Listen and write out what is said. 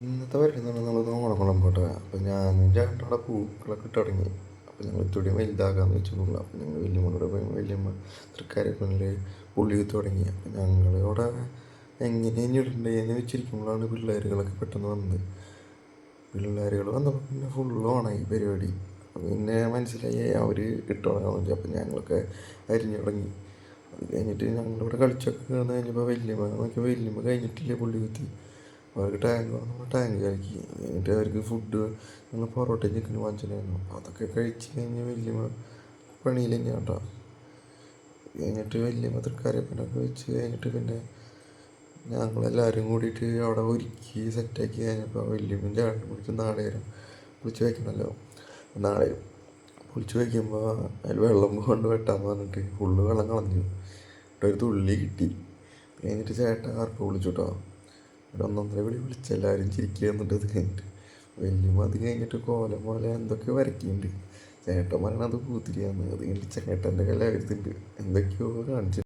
ഇന്നത്തെ പരിപാടി എന്ന് പറഞ്ഞാൽ നമ്മൾ ഓണക്കുളം പോട്ടെ. അപ്പോൾ ഞാനും ചേട്ടൻ അവിടെ പൂക്കളൊക്കെ ഇട്ട് തുടങ്ങി. അപ്പോൾ ഞങ്ങൾ ഇത്തിരി വലുതാകാമെന്ന് വെച്ചിട്ടുള്ളൂ. അപ്പോൾ ഞങ്ങൾ വല്യമ്മയുടെ പോയി വല്യമ്മ തൃക്കാരിപ്പണിൽ പുള്ളി കുത്തി തുടങ്ങി. അപ്പോൾ ഞങ്ങളിവിടെ എങ്ങനെയാണ് ഇടണ്ടേന്ന് വെച്ചിരിക്കുമ്പോഴാണ് പിള്ളേരുകളൊക്കെ പെട്ടെന്ന് വന്നത്. പിള്ളേരുകൾ വന്നപ്പോൾ പിന്നെ ഫുൾ ഓണായി പരിപാടി. അപ്പോൾ പിന്നെ മനസ്സിലായി അവർ ഇട്ട് തുടങ്ങാൻ വേണ്ടി. അപ്പോൾ ഞങ്ങളൊക്കെ അരിഞ്ഞു തുടങ്ങി. അത് കഴിഞ്ഞിട്ട് ഞങ്ങളിവിടെ കളിച്ചൊക്കെ കിടന്ന് കഴിഞ്ഞപ്പോൾ വല്യമ്മ നോക്കിയപ്പോൾ വല്യമ്മ കഴിഞ്ഞിട്ടില്ലേ പുള്ളി കുത്തി. അവർക്ക് ടാങ്ക് വന്നപ്പോൾ ടാങ്ക് കലക്കി. എന്നിട്ട് അവർക്ക് ഫുഡ് ഞങ്ങൾ പൊറോട്ടയും ചിക്കനും വാങ്ങിച്ചിട്ടുണ്ടായിരുന്നു. അപ്പോൾ അതൊക്കെ കഴിച്ച് കഴിഞ്ഞ് വല്യമ്മ പണിയിൽ തന്നെയാണ് കേട്ടോ. കഴിഞ്ഞിട്ട് വല്യമ്മ തൃക്കാരിപ്പനൊക്കെ വെച്ച് കഴിഞ്ഞിട്ട് പിന്നെ ഞങ്ങളെല്ലാവരും കൂടിയിട്ട് അവിടെ ഒരുക്കി സെറ്റാക്കി കഴിഞ്ഞപ്പോൾ വല്യമ്മയും ചേട്ടനും പിടിച്ച് നാളേരം പൊളിച്ച് വയ്ക്കണമല്ലോ. നാളെ പൊളിച്ച് വയ്ക്കുമ്പോൾ അതിൽ വെള്ളം കൊണ്ട് വെട്ടാൻ പറഞ്ഞിട്ട് ഫുള്ള് വെള്ളം കളഞ്ഞു. എന്നിട്ട് ഒരു തുള്ളി കിട്ടി. കഴിഞ്ഞിട്ട് ചേട്ടൻ ആർപ്പ് വിളിച്ചു കേട്ടോ. ഒരു ഒന്നൊന്നര വിളിച്ച് എല്ലാവരും ചിരിക്കുക. എന്നിട്ട് അത് കഴിഞ്ഞിട്ട് വല്യമ്മ അത് കഴിഞ്ഞിട്ട് കോലം പോലെ എന്തൊക്കെയോ വരയ്ക്കുന്നുണ്ട്. ചേട്ടൻ പറയണത് പൂത്തിരിയാന്ന്. അത് കഴിഞ്ഞിട്ട് ചേട്ടൻ്റെ കയ്യിൽ എഴുതുന്നുണ്ട് എന്തൊക്കെയോ കാണിച്ചു.